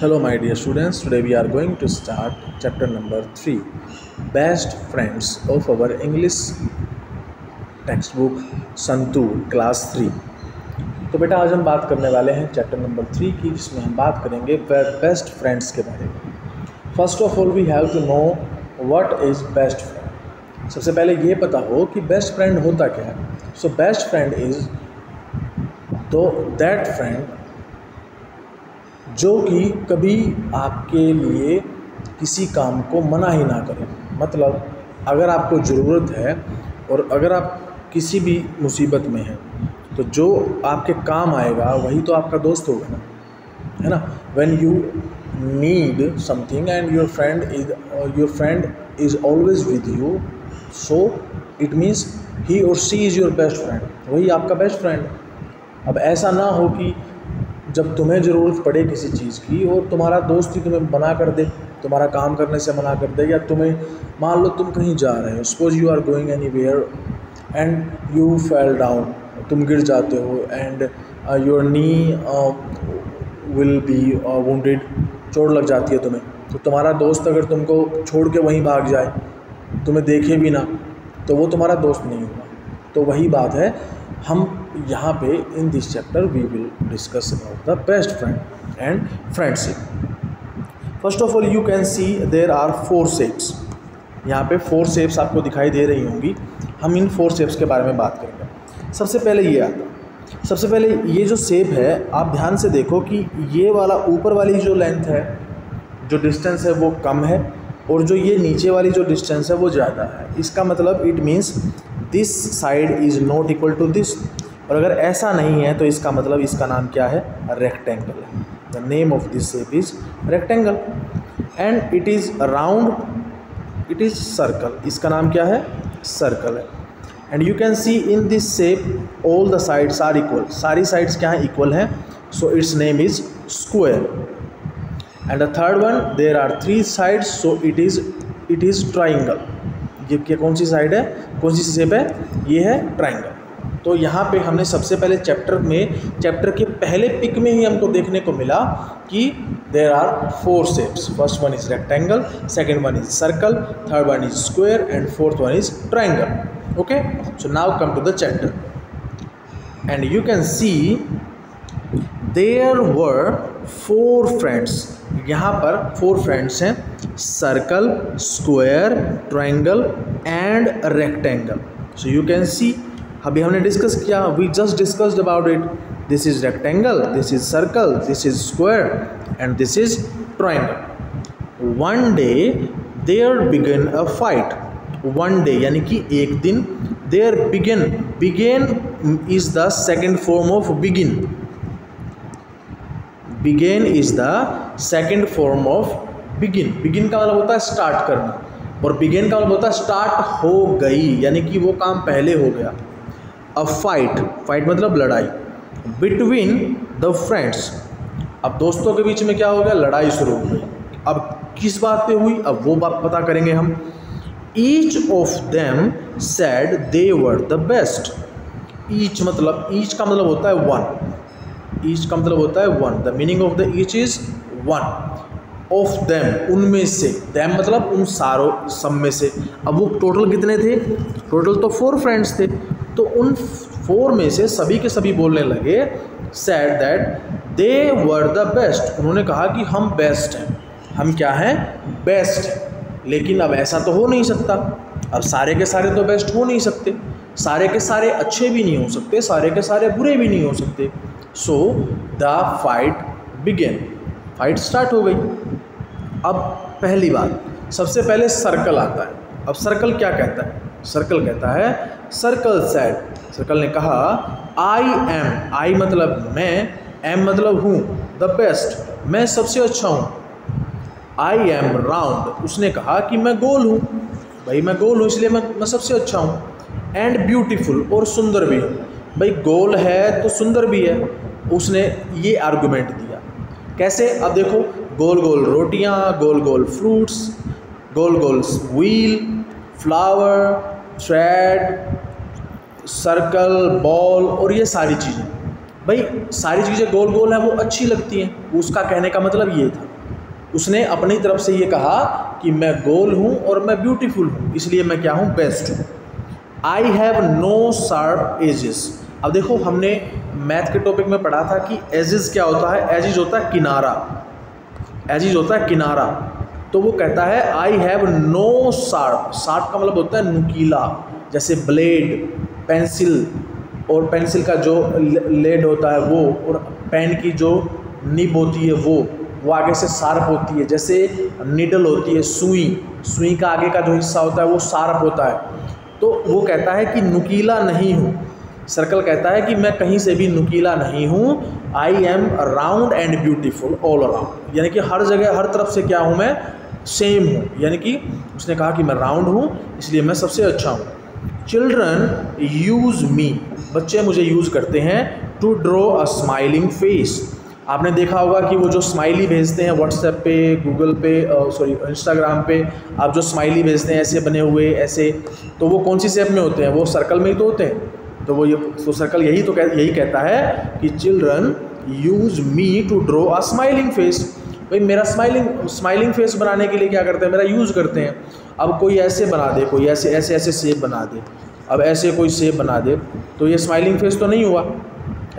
Hello my dear students, today we are going to start chapter number 3, Best Friends of our English textbook santoor class 3। तो बेटा आज हम बात करने वाले हैं चैप्टर नंबर 3 की, जिसमें हम बात करेंगे बेस्ट फ्रेंड्स के बारे में। First of all we have to know what is best friend. सबसे पहले ये पता हो कि बेस्ट फ्रेंड होता क्या है। So best friend is that friend जो कि कभी आपके लिए किसी काम को मना ही ना करे। मतलब अगर आपको ज़रूरत है और अगर आप किसी भी मुसीबत में हैं तो जो आपके काम आएगा वही तो आपका दोस्त होगा ना, है ना। When you need something and your friend is always with you, so it means he और she is your best friend, वही आपका बेस्ट फ्रेंड। अब ऐसा ना हो कि जब तुम्हें ज़रूरत पड़े किसी चीज़ की और तुम्हारा दोस्त ही तुम्हें मना कर दे, तुम्हारा काम करने से मना कर दे, या तुम्हें मान लो तुम कहीं जा रहे हो, suppose you are going anywhere and you fell down, तुम गिर जाते हो and your knee will be wounded, चोट लग जाती है तुम्हें, तो तुम्हारा दोस्त अगर तुमको छोड़ के वहीं भाग जाए, तुम्हें देखे भी ना, तो वो तुम्हारा दोस्त नहीं होगा। तो वही बात है, हम यहाँ पे in this chapter we will discuss about the best friend and friendship. First of all you can see there are 4 shapes. यहाँ पे 4 शेप्स आपको दिखाई दे रही होंगी। हम इन 4 शेप्स के बारे में बात करेंगे। सबसे पहले ये आता, सबसे पहले ये जो शेप है, आप ध्यान से देखो कि ये वाला ऊपर वाली जो लेंथ है, जो डिस्टेंस है वो कम है, और जो ये नीचे वाली जो डिस्टेंस है वो ज़्यादा है। इसका मतलब it means this side is not equal to this. और अगर ऐसा नहीं है तो इसका मतलब इसका नाम क्या है, रेक्टेंगल है। The name of this shape is rectangle and it is round, it is circle. इसका नाम क्या है, सर्कल है। And you can see in this shape all the sides are equal, सारी साइड्स क्या है, इक्वल हैं। So its name is square. And the third one, there are 3 sides, so it is triangle. ये क्या, कौन सी side है, कौन सी shape है, ये है ट्राइंगल। तो यहाँ पे हमने सबसे पहले चैप्टर के पहले पिक में ही हमको देखने को मिला कि there are 4 shapes. First one is rectangle, second one is circle, third one is square and fourth one is triangle. Okay, so now come to the chapter and you can see there were 4 friends. यहाँ पर 4 friends हैं, circle, square, triangle and rectangle. So you can see, अभी हमने discuss किया, we just discussed about it. This is rectangle, this is circle, this is square and this is triangle. One day there began a fight. One day यानी कि एक दिन, there began is the second form of begin. Began is the second form of begin. Begin का मतलब होता है start करना, और बिगेन का मतलब होता है स्टार्ट हो गई, यानी कि वो काम पहले हो गया। अ फाइट, फाइट मतलब लड़ाई, बिटवीन द फ्रेंड्स। अब दोस्तों के बीच में क्या हो गया, लड़ाई शुरू हो गई। अब किस बात पे हुई, अब वो बात पता करेंगे हम। Each of them said they were the best. Each का मतलब होता है 1। ईच का मतलब होता है 1। The meaning of the each is 1। Of them, उनमें से, देम मतलब उन सारों, सब में से। अब वो टोटल कितने थे, टोटल तो 4 फ्रेंड्स थे, तो उन 4 में से सभी के सभी बोलने लगे, said that they were the best. उन्होंने कहा कि हम बेस्ट हैं, हम क्या हैं, बेस्ट हैं। लेकिन अब ऐसा तो हो नहीं सकता, अब सारे के सारे तो बेस्ट हो नहीं सकते, सारे के सारे अच्छे भी नहीं हो सकते, सारे के सारे बुरे भी नहीं हो सकते। So the fight began, fight start हो गई। अब पहली बात, सबसे पहले सर्कल आता है। अब सर्कल क्या कहता है, सर्कल कहता है, सर्कल सेड, सर्कल ने कहा, आई एम, आई मतलब मैं, एम मतलब हूँ, द बेस्ट, मैं सबसे अच्छा हूँ। आई एम राउंड, उसने कहा कि मैं गोल हूँ, भाई मैं गोल हूँ इसलिए मैं सबसे अच्छा हूँ। एंड ब्यूटीफुल, और सुंदर भी हूँ, भाई गोल है तो सुंदर भी है। उसने ये आर्गुमेंट दिया। कैसे, अब देखो, गोल गोल रोटियाँ, गोल गोल फ्रूट्स, गोल गोल wheel, flower, thread, circle, ball और ये सारी चीज़ें, भाई सारी चीज़ें गोल गोल हैं वो अच्छी लगती हैं, उसका कहने का मतलब ये था। उसने अपनी तरफ से ये कहा कि मैं गोल हूँ और मैं ब्यूटीफुल हूँ, इसलिए मैं क्या हूँ, बेस्ट हूँ। I have no sharp edges. अब देखो हमने मैथ के टॉपिक में पढ़ा था कि एजेस क्या होता है, एजिज होता है किनारा, एजिज होता है किनारा। तो वो कहता है I have no sharp, sharp का मतलब होता है नुकीला, जैसे ब्लेड, पेंसिल, और पेंसिल का जो लेड होता है वो, और पेन की जो निब होती है वो आगे से शार्प होती है, जैसे निडल होती है, सुई का आगे का जो हिस्सा होता है वो शार्प होता है। तो वो कहता है कि नुकीला नहीं हूँ, सर्कल कहता है कि मैं कहीं से भी नुकीला नहीं हूँ। I am round and beautiful all around, यानी कि हर जगह हर तरफ से क्या हूँ, मैं सेम हूँ। यानी कि उसने कहा कि मैं राउंड हूँ इसलिए मैं सबसे अच्छा हूँ। चिल्ड्रन यूज़ मी, बच्चे मुझे यूज़ करते हैं, to draw a smiling face. आपने देखा होगा कि वो जो स्माइली भेजते हैं व्हाट्सएप पे, गूगल पे, इंस्टाग्राम पे, आप जो स्माइली भेजते हैं ऐसे बने हुए ऐसे, तो वो कौन सी शेप में होते हैं, वो सर्कल में ही तो होते हैं। तो वो ये तो सर्कल यही कहता है कि children use me to draw a smiling face. भाई मेरा स्माइलिंग फेस बनाने के लिए क्या करते हैं, मेरा यूज़ करते हैं। अब कोई ऐसे बना दे, कोई ऐसे शेप बना दे, अब ऐसे कोई शेप बना दे तो ये स्माइलिंग फेस तो नहीं हुआ।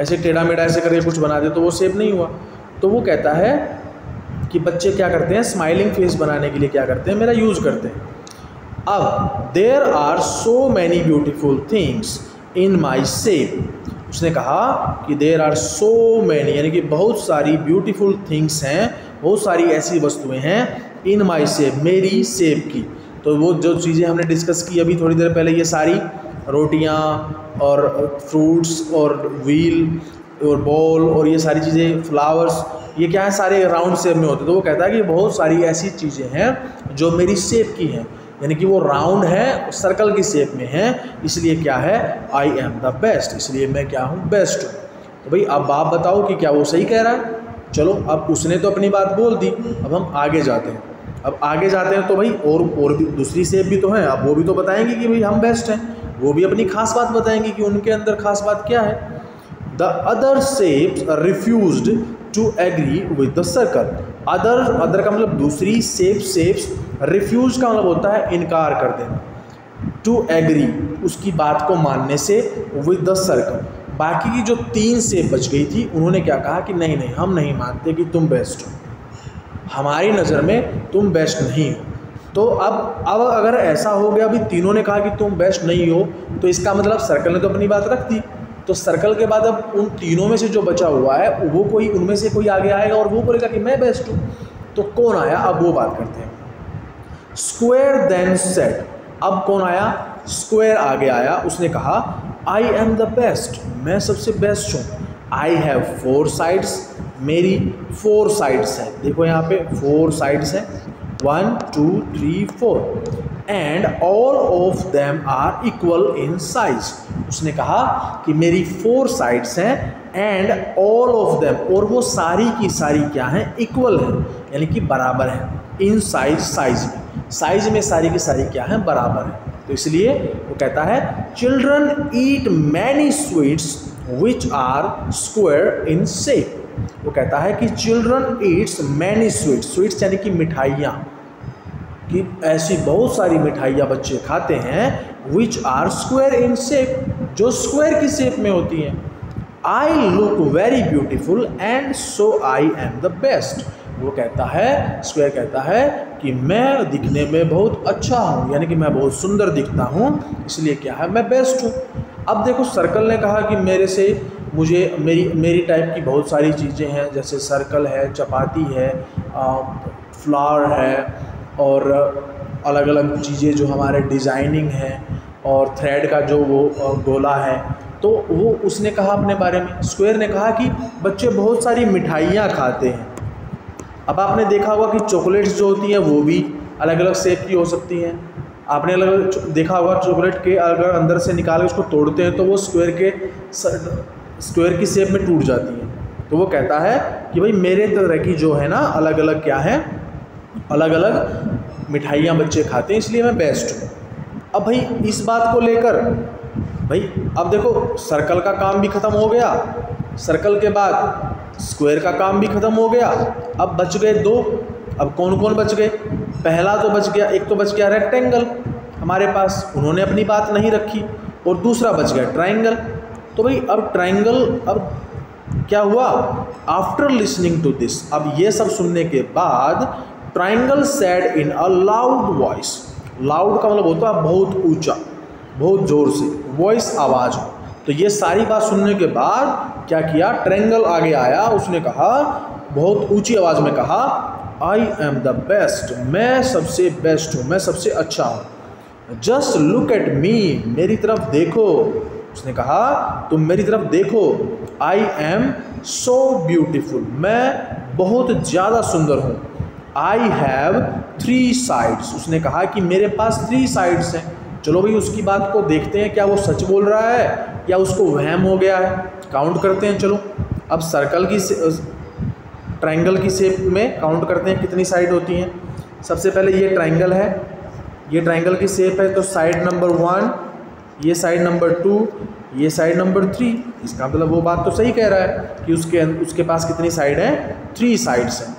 ऐसे टेढ़ा मेढ़ा ऐसे करके कुछ बना दे तो वो शेप नहीं हुआ। तो वो कहता है कि बच्चे क्या करते हैं, स्माइलिंग फेस बनाने के लिए क्या करते हैं, मेरा यूज़ करते हैं। अब there are so many beautiful things in my shape. उसने कहा कि देयर आर सो मैनी, यानी कि बहुत सारी ब्यूटीफुल थिंग्स हैं, बहुत सारी ऐसी वस्तुएं हैं, इन माई शेप, मेरी शेप की। तो वो जो चीज़ें हमने डिस्कस की अभी थोड़ी देर पहले, ये सारी रोटियां और फ्रूट्स और व्हील और बॉल और ये सारी चीज़ें, फ्लावर्स, ये क्या है, सारे राउंड शेप में होते हैं। तो वो कहता है कि बहुत सारी ऐसी चीज़ें हैं जो मेरी शेप की हैं, यानी कि वो राउंड है, सर्कल की शेप में है, इसलिए क्या है, आई एम द बेस्ट, इसलिए मैं क्या हूँ, बेस्ट हूँ। तो भाई अब आप बताओ कि क्या वो सही कह रहा है। चलो अब उसने तो अपनी बात बोल दी, अब हम आगे जाते हैं। अब आगे जाते हैं तो भाई और भी दूसरी शेप भी तो हैं, अब वो भी तो बताएंगे कि भाई हम बेस्ट हैं, वो भी अपनी खास बात बताएंगे कि उनके अंदर खास बात क्या है। The other shapes refused to agree with the circle. Other का मतलब दूसरी, शेप्स, रिफ्यूज का मतलब होता है इनकार कर देना, टू एग्री उसकी बात को मानने से, विद द सर्कल बाकी की जो 3 शेप बच गई थी उन्होंने क्या कहा कि नहीं हम नहीं मानते कि तुम बेस्ट हो, हमारी नज़र में तुम बेस्ट नहीं हो। तो अब अगर ऐसा हो गया, अभी तीनों ने कहा कि तुम बेस्ट नहीं हो, तो इसका मतलब सर्कल ने तो अपनी बात रख दी। तो सर्कल के बाद अब उन तीनों में से जो बचा हुआ है वो कोई, उनमें से कोई आगे आएगा और वो बोलेगा कि मैं बेस्ट हूँ। तो कौन आया, अब वो बात करते हैं। स्क्वायर देन सेड, अब कौन आया, स्क्वायर आगे आया, उसने कहा आई एम द बेस्ट, मैं सबसे बेस्ट हूँ। आई हैव 4 साइड्स, मेरी 4 साइड्स हैं, देखो यहाँ पे 4 साइड्स हैं, 1 2 3 4, and all of them are equal in size. उसने कहा कि मेरी 4 साइड्स हैं, एंड ऑल ऑफ देम, और वो सारी की सारी क्या हैं, इक्वल हैं, यानी कि बराबर हैं, इन साइज, साइज में सारी की सारी क्या हैं, बराबर हैं। तो इसलिए वो कहता है children eat many sweets which are square in shape. वो कहता है कि चिल्ड्रन ईट्स मैनी स्वीट्स यानी कि मिठाइयाँ, कि ऐसी बहुत सारी मिठाइयाँ बच्चे खाते हैं, which are square in shape, जो स्क्वायर की शेप में होती हैं। I look very beautiful and so I am the best. वो कहता है, स्क्वायर कहता है कि मैं दिखने में बहुत अच्छा हूँ, यानी कि मैं बहुत सुंदर दिखता हूँ, इसलिए क्या है, मैं बेस्ट हूँ। अब देखो सर्कल ने कहा कि मेरे से मुझे मेरी टाइप की बहुत सारी चीज़ें हैं, जैसे सर्कल है, चपाती है, फ्लावर है, और अलग अलग चीज़ें जो हमारे डिज़ाइनिंग है, और थ्रेड का जो वो गोला है। तो वो उसने कहा अपने बारे में, स्क्वायर ने कहा कि बच्चे बहुत सारी मिठाइयाँ खाते हैं। अब आपने देखा होगा कि चॉकलेट्स जो होती हैं वो भी अलग अलग शेप की हो सकती हैं। आपने अलग देखा होगा चॉकलेट के अगर अंदर से निकाल के उसको तोड़ते हैं तो वो स्क्वायर की शेप में टूट जाती हैं। तो वो कहता है कि भाई मेरे तरह की जो है ना अलग अलग क्या है, अलग अलग मिठाइयाँ बच्चे खाते हैं, इसलिए मैं बेस्ट हूँ। अब भाई इस बात को लेकर भाई अब देखो सर्कल का काम भी ख़त्म हो गया, सर्कल के बाद स्क्वायर का काम भी खत्म हो गया। अब बच गए दो। अब कौन कौन बच गए? पहला तो बच गया, एक तो बच गया रेक्टेंगल हमारे पास, उन्होंने अपनी बात नहीं रखी, और दूसरा बच गया ट्राइंगल। तो भाई अब ट्राइंगल, अब क्या हुआ? आफ्टर लिसनिंग टू दिस, अब ये सब सुनने के बाद triangle said in a loud voice. Loud का मतलब होता है बहुत ऊंचा, बहुत जोर से, वॉइस आवाज़ हो। तो ये सारी बात सुनने के बाद क्या किया? ट्रायंगल आगे आया, उसने कहा, बहुत ऊंची आवाज़ में कहा, आई एम द बेस्ट, मैं सबसे बेस्ट हूँ, मैं सबसे अच्छा हूँ। जस्ट लुक एट मी, मेरी तरफ देखो। उसने कहा तुम मेरी तरफ देखो। आई एम सो ब्यूटिफुल, मैं बहुत ज़्यादा सुंदर हूँ। आई हैव 3 साइड्स, उसने कहा कि मेरे पास 3 साइड्स हैं। चलो भाई उसकी बात को देखते हैं, क्या वो सच बोल रहा है या उसको वहम हो गया है। काउंट करते हैं। चलो अब सर्कल की, ट्रायंगल की शेप में काउंट करते हैं कितनी साइड होती हैं। सबसे पहले ये ट्रायंगल है, ये ट्रायंगल की शेप है, तो साइड नंबर 1, ये साइड नंबर 2, ये साइड नंबर 3। इसका मतलब वो बात तो सही कह रहा है कि उसके पास कितनी साइड है? 3 साइड्स हैं।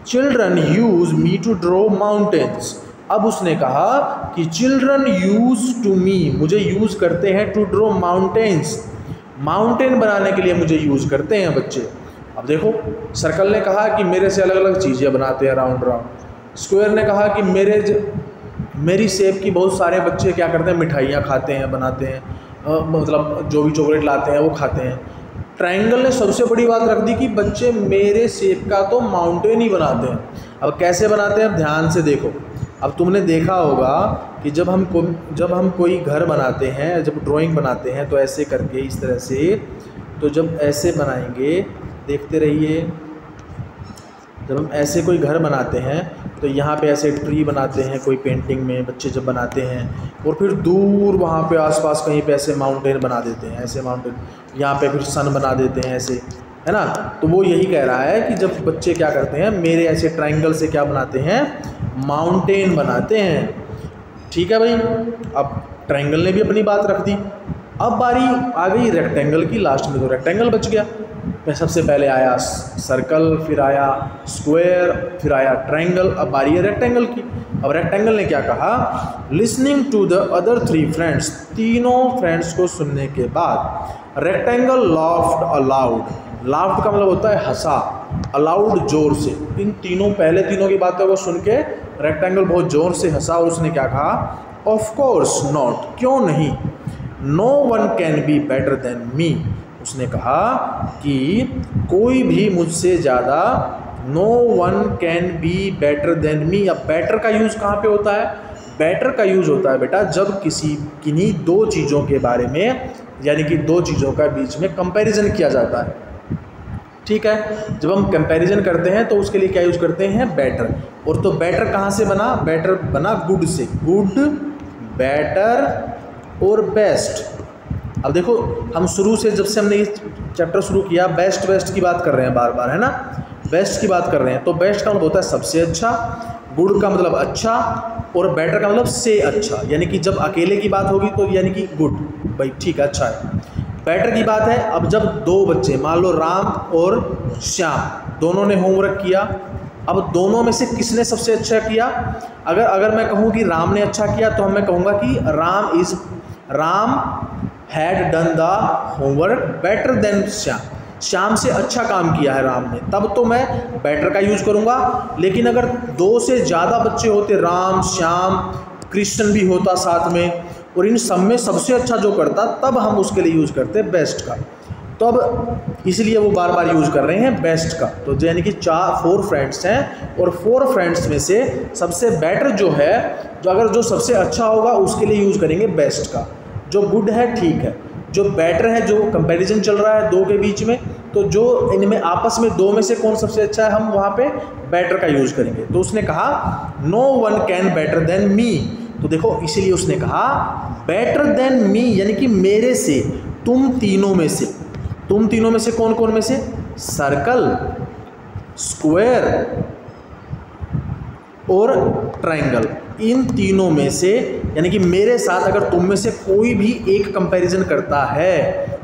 Children use me to draw mountains. अब उसने कहा कि चिल्ड्रन यूज टू मी, मुझे यूज़ करते हैं, टू ड्रॉ माउंटेन्स, माउंटेन बनाने के लिए मुझे यूज़ करते हैं बच्चे। अब देखो सर्कल ने कहा कि मेरे से अलग अलग चीज़ें बनाते हैं राउंड राउंड। स्क्वायर ने कहा कि मेरी शेप की बहुत सारे बच्चे क्या करते हैं? मिठाइयाँ खाते हैं, बनाते हैं, मतलब जो भी चॉकलेट लाते हैं वो खाते हैं। ट्रायंगल ने सबसे बड़ी बात रख दी कि बच्चे मेरे शेप का तो माउंटेन ही बनाते हैं। अब कैसे बनाते हैं? ध्यान से देखो। अब तुमने देखा होगा कि जब हम कोई घर बनाते हैं, जब ड्राइंग बनाते हैं तो ऐसे करके, इस तरह से, तो जब ऐसे बनाएंगे, देखते रहिए, जब हम ऐसे कोई घर बनाते हैं तो यहाँ पे ऐसे ट्री बनाते हैं, कोई पेंटिंग में बच्चे जब बनाते हैं, और फिर दूर वहाँ पे आसपास कहीं पे ऐसे माउंटेन बना देते हैं, ऐसे माउंटेन, यहाँ पे फिर सन बना देते हैं, ऐसे, है ना। तो वो यही कह रहा है कि जब बच्चे क्या करते हैं, मेरे ऐसे ट्रायंगल से क्या बनाते हैं? माउंटेन बनाते हैं। ठीक है भाई, अब ट्रायंगल ने भी अपनी बात रख दी। अब बारी आ गई रेक्टेंगल की। लास्ट में तो रेक्टेंगल बच गया। मैं सबसे पहले आया सर्कल, फिर आया स्क्वायर, फिर आया ट्रायंगल, अब बारी है रेक्टेंगल की। अब रेक्टेंगल ने क्या कहा? Listening to the other 3 friends, तीनों फ्रेंड्स को सुनने के बाद रेक्टेंगल लाफ्ड अलाउड। लाफ्ड का मतलब होता है हंसा, अलाउड जोर से। इन तीनों, पहले तीनों की बातों को सुन के रेक्टेंगल बहुत जोर से हंसा और उसने क्या कहा? ऑफ कोर्स नॉट, क्यों नहीं। No one can be better than me, उसने कहा कि कोई भी मुझसे ज़्यादा, no one can be better than me. अब बेटर का यूज़ कहाँ पे होता है? बेटर का यूज़ होता है बेटा जब किन्हीं 2 चीज़ों के बारे में, यानी कि 2 चीज़ों का बीच में कंपैरिजन किया जाता है। ठीक है, जब हम कंपैरिजन करते हैं तो उसके लिए क्या यूज़ करते हैं? बेटर। और तो बेटर कहाँ से बना? बेटर बना गुड से, गुड, बेटर और बेस्ट। अब देखो हम शुरू से, जब से हमने ये चैप्टर शुरू किया, बेस्ट की बात कर रहे हैं बार बार, है ना, बेस्ट की बात कर रहे हैं। तो बेस्ट का मतलब होता है सबसे अच्छा, गुड का मतलब अच्छा, और बेटर का मतलब से अच्छा, यानी कि जब अकेले की बात होगी तो यानी कि गुड, भाई ठीक है, अच्छा है। बेटर की बात है अब जब 2 बच्चे, मान लो राम और श्याम, दोनों ने होमवर्क किया। अब दोनों में से किसने सबसे अच्छा किया? अगर मैं कहूँ कि राम ने अच्छा किया तो मैं कहूँगा कि Ram had done the homework better than Shyam, Shyam से अच्छा काम किया है राम ने, तब तो मैं बेटर का यूज़ करूँगा। लेकिन अगर 2 से ज़्यादा बच्चे होते, राम, श्याम, कृष्ण भी होता साथ में, और इन सब में सबसे अच्छा जो करता, तब हम उसके लिए यूज़ करते बेस्ट का। तो अब इसलिए वो बार बार यूज़ कर रहे हैं बेस्ट का। तो यानी कि 4 फ्रेंड्स हैं, और 4 फ्रेंड्स में से सबसे बेटर जो है, जो सबसे अच्छा होगा उसके लिए यूज़ करेंगे बेस्ट का। जो गुड है ठीक है, जो बेटर है, जो कंपैरिजन चल रहा है 2 के बीच में, तो जो इनमें आपस में 2 में से कौन सबसे अच्छा है, हम वहाँ पे बेटर का यूज़ करेंगे। तो उसने कहा no one can better than me. तो देखो इसीलिए उसने कहा बेटर देन मी, यानी कि मेरे से, तुम तीनों में से। तुम तीनों में से कौन कौन में से? सर्कल, स्क्वायर और ट्रायंगल, इन तीनों में से, यानी कि मेरे साथ अगर तुम में से कोई भी एक कंपैरिजन करता है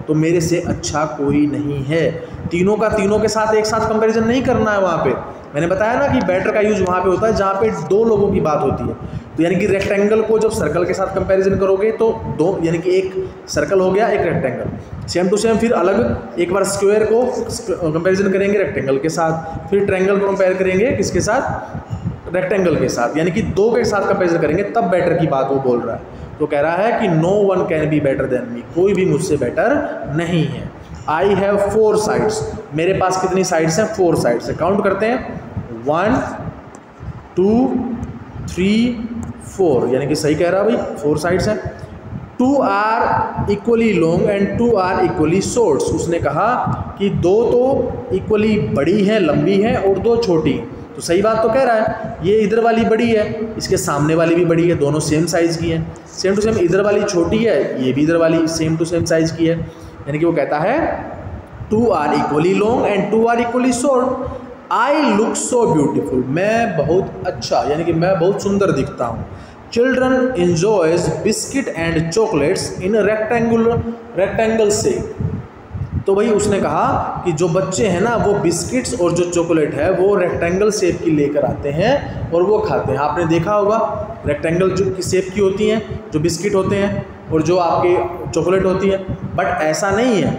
तो मेरे से अच्छा कोई नहीं है। तीनों का तीनों के साथ एक साथ कंपैरिजन नहीं करना है। वहाँ पे मैंने बताया ना कि बेटर का यूज वहाँ पे होता है जहाँ पे दो लोगों की बात होती है। तो यानी कि रेक्टेंगल को जब सर्कल के साथ कंपैरिजन करोगे तो दो, यानी कि एक सर्कल हो गया एक रेक्टेंगल, सेम टू सेम। फिर अलग एक बार स्क्वायर को कंपैरिजन करेंगे रेक्टेंगल के साथ, फिर ट्रायंगल को कंपेयर करेंगे किसके साथ, रेक्टेंगल के साथ, यानी कि दो के साथ कंपैरिजन करेंगे तब बेटर की बात वो बोल रहा है। तो कह रहा है कि no one can be better than me, कोई भी मुझसे बेटर नहीं है। आई हैव 4 साइड्स, मेरे पास कितनी साइड्स हैं, 4 साइड्स है। काउंट करते हैं 1 2 3 4, यानी कि सही कह रहा भाई 4 साइड्स हैं। 2 are equally long and 2 are equally shorts, उसने कहा कि 2 तो इक्वली बड़ी हैं, लंबी हैं, और 2 छोटी हैं। तो सही बात तो कह रहा है, ये इधर वाली बड़ी है, इसके सामने वाली भी बड़ी है, दोनों सेम साइज़ की हैं। सेम टू सेम इधर वाली छोटी है, ये भी इधर वाली सेम टू सेम साइज़ की है। यानी कि वो कहता है 2 are equally long and 2 are equally short. I look so beautiful, मैं बहुत अच्छा, यानी कि मैं बहुत सुंदर दिखता हूँ। Children enjoys biscuit and chocolates in rectangle shape. तो भाई उसने कहा कि जो बच्चे हैं ना वो बिस्किट्स और जो चॉकलेट है वो रेक्टेंगल शेप की लेकर आते हैं और वो खाते हैं। आपने देखा होगा रेक्टेंगल जो की शेप की होती हैं, जो बिस्किट होते हैं और जो आपके चॉकलेट होती है। बट ऐसा नहीं है,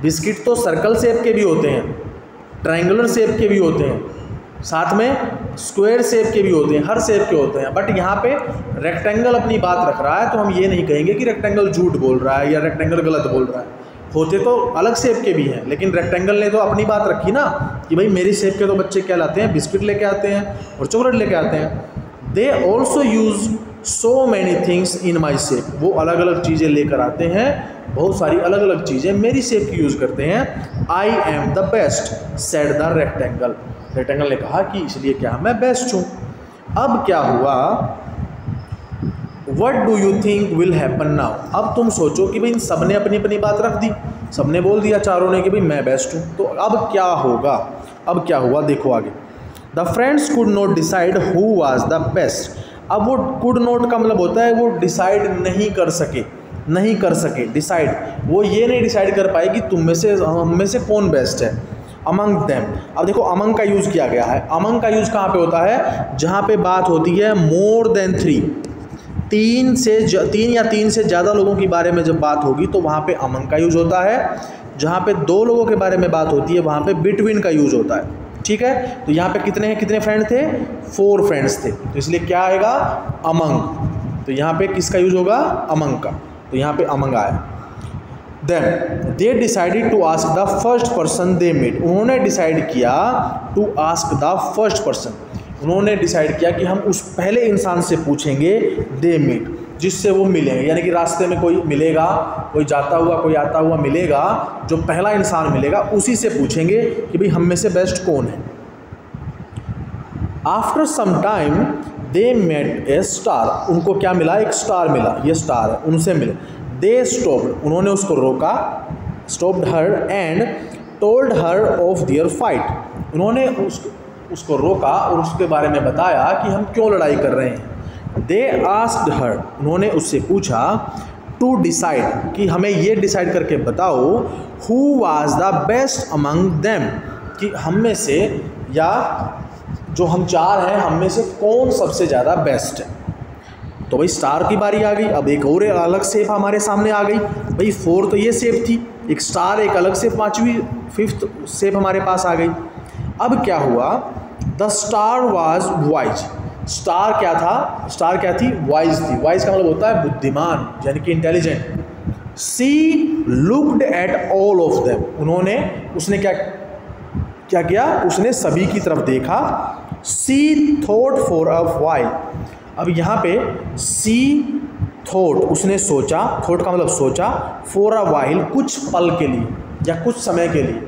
बिस्किट तो सर्कल शेप के भी होते हैं, ट्रायंगुलर शेप के भी होते हैं, साथ में स्क्वायर शेप के भी होते हैं, हर शेप के होते हैं। बट यहाँ पे रेक्टेंगल अपनी बात रख रहा है, तो हम ये नहीं कहेंगे कि रेक्टेंगल झूठ बोल रहा है या रेक्टेंगल गलत बोल रहा है। होते तो अलग शेप के भी हैं, लेकिन रेक्टेंगल ने तो अपनी बात रखी ना कि भाई मेरी शेप के तो बच्चे क्या लाते हैं, बिस्किट लेके आते हैं और चॉकलेट लेके आते हैं। They also use so many things in my shape, वो अलग अलग चीज़ें लेकर आते हैं, बहुत सारी अलग अलग चीज़ें मेरी शेप की यूज़ करते हैं। आई am the best said the rectangle, rectangle ने कहा कि इसलिए क्या मैं बेस्ट हूँ। अब क्या हुआ, what do you think will happen now, अब तुम सोचो कि भाई इन सब ने अपनी अपनी बात रख दी, सब ने बोल दिया चारों ने कि भाई मैं बेस्ट हूँ, तो अब क्या होगा। अब क्या हुआ देखो आगे। The friends could not decide who was the best. अब वो कुड नॉट का मतलब होता है वो डिसाइड नहीं कर सके, नहीं कर सके डिसाइड, वो ये नहीं डिसाइड कर पाए कि तुम में से हम में से कौन बेस्ट है। अमंग देम, अब देखो अमंग का यूज़ किया गया है। अमंग का यूज़ कहाँ पे होता है, जहाँ पे बात होती है मोर देन 3, 3 या 3 से ज़्यादा लोगों के बारे में जब बात होगी तो वहाँ पे अमंग का यूज़ होता है। जहाँ पे 2 लोगों के बारे में बात होती है वहाँ पे बिटवीन का यूज़ होता है। ठीक है, तो यहाँ पे कितने फ्रेंड थे, 4 फ्रेंड्स थे, तो इसलिए क्या आएगा अमंग। तो यहाँ पे किसका यूज़ होगा, अमंग का, तो यहाँ पे अमंग आया। Then they decided to ask the first person they met, उन्होंने डिसाइड किया to ask the first person, उन्होंने डिसाइड किया कि हम उस पहले इंसान से पूछेंगे दे मीट, जिससे वो मिलेंगे, यानी कि रास्ते में कोई मिलेगा, कोई जाता हुआ कोई आता हुआ मिलेगा, जो पहला इंसान मिलेगा उसी से पूछेंगे कि भाई हम में से बेस्ट कौन है। After some time they met a star, उनको क्या मिला, एक स्टार मिला, ये स्टार है, उनसे मिले। दे स्टॉप्ड, उन्होंने उसको रोका, stopped her and told her of their fight, उन्होंने उसको रोका और उसके बारे में बताया कि हम क्यों लड़ाई कर रहे हैं। दे आस्क्ड हर, उन्होंने उससे पूछा टू डिसाइड, कि हमें ये डिसाइड करके बताओ who was the best among them, कि हम में से या जो हम 4 हैं हम में से कौन सबसे ज़्यादा बेस्ट है। तो भाई स्टार की बारी आ गई, अब एक और अलग शेप हमारे सामने आ गई। भाई 4 तो ये शेप थी, एक स्टार, एक अलग शेप, 5th शेप हमारे पास आ गई। अब क्या हुआ, the star was wise, star क्या था, स्टार क्या थी, वाइज थी। वाइज का मतलब होता है बुद्धिमान, यानी कि intelligent. She looked at all of them, उसने क्या किया, उसने सभी की तरफ देखा। She thought for a while, अब यहाँ पे सी थॉट, उसने सोचा, थॉट का मतलब सोचा, फॉर अ व्हाइल कुछ पल के लिए या कुछ समय के लिए,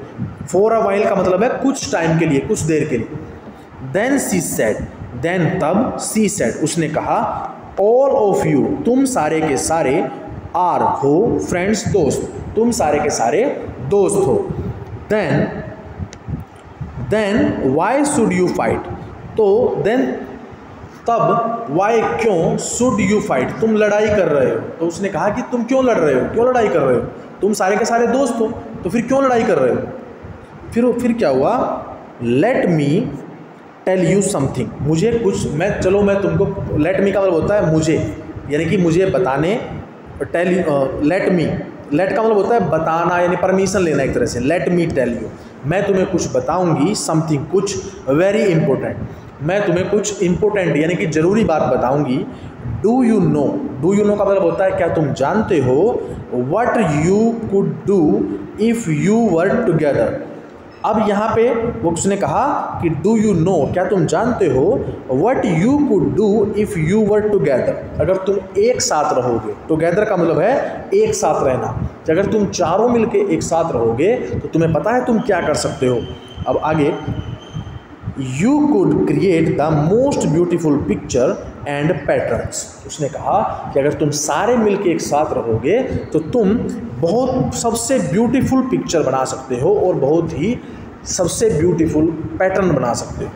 फॉर अ व्हाइल का मतलब है कुछ टाइम के लिए, कुछ देर के लिए। देन सी सेड, देन तब सी सेड, उसने कहा ऑल ऑफ यू, तुम सारे के सारे, आर हो फ्रेंड्स, दोस्त, तुम सारे के सारे दोस्त हो। Then why should you fight, तो देन तब वाई क्यों, शुड यू फाइट, तुम लड़ाई कर रहे हो, तो उसने कहा कि तुम क्यों लड़ रहे हो, क्यों लड़ाई कर रहे हो। तुम सारे के सारे दोस्त हो, तो फिर क्यों लड़ाई कर रहे हो? फिर क्या हुआ, let me tell you something, मुझे कुछ मैं तुमको, लेट मी का मतलब होता है मुझे, यानी कि मुझे बताने, लेट का मतलब होता है बताना, यानी परमिशन लेना एक तरह से। लेट मी टेल यू, मैं तुम्हें कुछ बताऊंगी, समथिंग कुछ, वेरी इंपॉर्टेंट, मैं तुम्हें कुछ इंपॉर्टेंट यानी कि ज़रूरी बात बताऊंगी। डू यू नो का मतलब होता है क्या तुम जानते हो, what you could do if you were together. अब यहाँ पे वो उसने कहा कि डू यू नो, क्या तुम जानते हो, what you could do if you were together, अगर तुम एक साथ रहोगे। टुगेदर का मतलब है एक साथ रहना, अगर तुम चारों मिलके एक साथ रहोगे तो तुम्हें पता है तुम क्या कर सकते हो। अब आगे, you could create the most beautiful picture and patterns, उसने कहा कि अगर तुम सारे मिलके एक साथ रहोगे तो तुम बहुत सबसे ब्यूटीफुल पिक्चर बना सकते हो और बहुत ही सबसे ब्यूटीफुल पैटर्न बना सकते हो।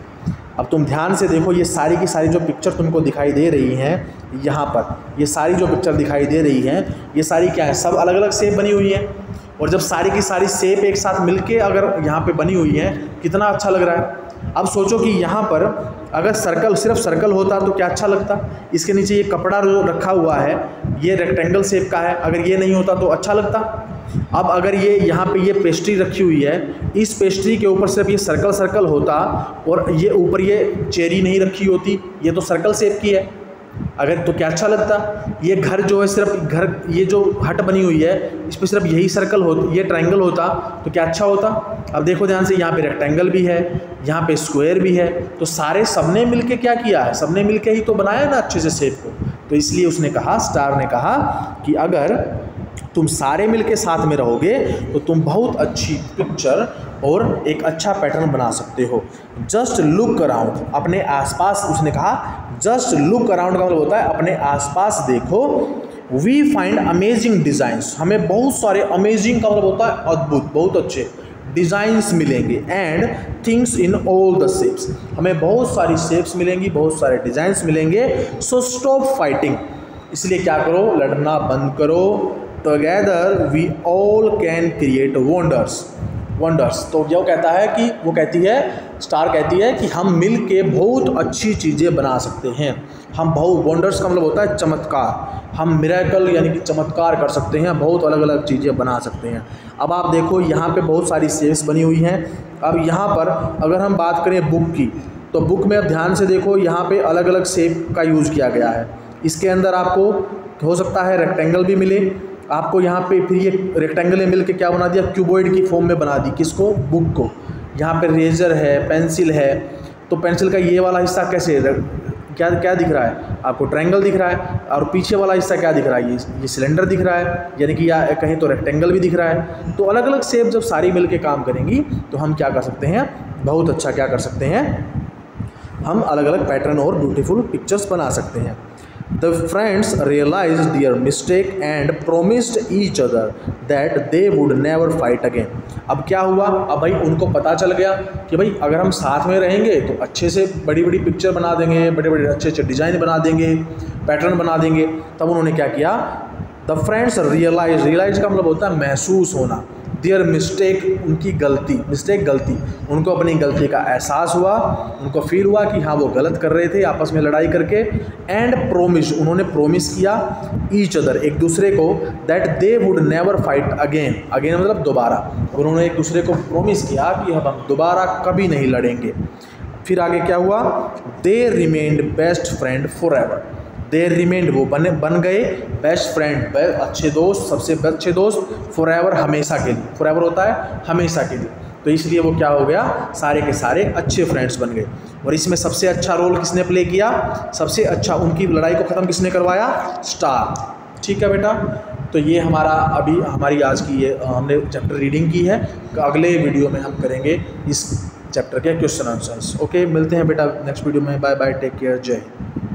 अब तुम ध्यान से देखो, ये सारी की सारी जो पिक्चर तुमको दिखाई दे रही हैं यहाँ पर, ये सारी जो पिक्चर दिखाई दे रही हैं, ये सारी क्या है, सब अलग अलग शेप बनी हुई है। और जब सारी की सारी शेप एक साथ मिलके अगर यहाँ पे बनी हुई है, कितना अच्छा लग रहा है। अब सोचो कि यहाँ पर अगर सिर्फ सर्कल होता तो क्या अच्छा लगता। इसके नीचे ये कपड़ा जो रखा हुआ है ये रेक्टेंगल शेप का है, अगर ये नहीं होता तो अच्छा लगता। अब अगर ये यहाँ पे ये पेस्ट्री रखी हुई है, इस पेस्ट्री के ऊपर सिर्फ ये सर्कल होता और ये ऊपर ये चेरी नहीं रखी होती, ये तो सर्कल शेप की है, अगर तो क्या अच्छा लगता। ये घर जो है सिर्फ घर, ये जो हट बनी हुई है इस पर सिर्फ यही सर्कल होता, ये ट्रायंगल होता तो क्या अच्छा होता। अब देखो ध्यान से, यहाँ पे रेक्टेंगल भी है, यहाँ पे स्क्वायर भी है, तो सारे सबने मिलके क्या किया है, सबने मिलके ही तो बनाया ना अच्छे से शेप को। तो इसलिए उसने कहा, स्टार ने कहा कि अगर तुम सारे मिलके साथ में रहोगे तो तुम बहुत अच्छी पिक्चर और एक अच्छा पैटर्न बना सकते हो। जस्ट लुक अराउंड, अपने आसपास, उसने कहा जस्ट लुक अराउंड का मतलब होता है अपने आसपास देखो। वी फाइंड अमेजिंग डिज़ाइंस, हमें बहुत सारे, अमेजिंग का मतलब होता है अद्भुत, बहुत अच्छे डिज़ाइंस मिलेंगे। And things in all the shapes, हमें बहुत सारी शेप्स मिलेंगी, बहुत सारे डिज़ाइंस मिलेंगे। सो स्टॉप फाइटिंग, इसलिए क्या करो, लड़ना बंद करो। Together we all can create wonders. तो वो कहता है कि, वो कहती है, स्टार कहती है कि हम मिल के बहुत अच्छी चीज़ें बना सकते हैं। हम बहुत, वंडर्स का मतलब होता है चमत्कार, हम मिरेकल यानी कि चमत्कार कर सकते हैं, बहुत अलग अलग चीज़ें बना सकते हैं। अब आप देखो यहाँ पे बहुत सारी शेप्स बनी हुई हैं। अब यहाँ पर अगर हम बात करें बुक की, तो बुक में अब ध्यान से देखो, यहाँ पे अलग अलग शेप का यूज़ किया गया है। इसके अंदर आपको हो सकता है रेक्टेंगल भी मिले आपको, यहाँ पे फिर ये रेक्टेंगल में मिल के क्या बना दिया, क्यूबॉइड की फॉर्म में बना दी, किसको, बुक को। यहाँ पे रेजर है, पेंसिल है, तो पेंसिल का ये वाला हिस्सा कैसे, क्या दिख रहा है आपको, ट्रायंगल दिख रहा है, और पीछे वाला हिस्सा क्या दिख रहा है, ये सिलेंडर दिख रहा है, यानी कि या कहीं तो रेक्टेंगल भी दिख रहा है। तो अलग अलग शेप जब सारी मिल के काम करेंगी तो हम क्या कर सकते हैं, बहुत अच्छा क्या कर सकते हैं, हम अलग अलग पैटर्न और ब्यूटीफुल पिक्चर्स बना सकते हैं। The friends realized their mistake and promised each other that they would never fight again. अब क्या हुआ, अब भाई उनको पता चल गया कि भाई अगर हम साथ में रहेंगे तो अच्छे से बड़ी बड़ी पिक्चर बना देंगे, बड़े बड़े अच्छे अच्छे डिज़ाइन बना देंगे, पैटर्न बना देंगे। तब उन्होंने क्या किया, द फ्रेंड्स रियलाइज का मतलब होता है महसूस होना, देयर मिस्टेक, उनकी गलती, गलती, उनको अपनी गलती का एहसास हुआ, उनको फील हुआ कि हाँ वो गलत कर रहे थे आपस में लड़ाई करके। एंड प्रोमिस, उन्होंने प्रोमिस किया ईच अदर, एक दूसरे को, that they would never fight again मतलब दोबारा, उन्होंने एक दूसरे को प्रोमिस किया कि हम दोबारा कभी नहीं लड़ेंगे। फिर आगे क्या हुआ, they remained best friend forever they, दे रिमेंड, वो बन गए बेस्ट फ्रेंड, अच्छे दोस्त, सबसे अच्छे दोस्त, फॉर एवर, हमेशा के लिए, फॉर एवर होता है हमेशा के लिए। तो इसलिए वो क्या हो गया, सारे के सारे अच्छे फ्रेंड्स बन गए। और इसमें सबसे अच्छा रोल किसने प्ले किया, सबसे अच्छा उनकी लड़ाई को ख़त्म किसने करवाया, स्टार। ठीक है बेटा, तो ये हमारी आज की ये हमने चैप्टर रीडिंग की है। अगले वीडियो में हम करेंगे इस चैप्टर के क्वेश्चन आंसर्स। ओके, मिलते हैं बेटा नेक्स्ट वीडियो में। बाय बाय, टेक केयर, जय हिंद।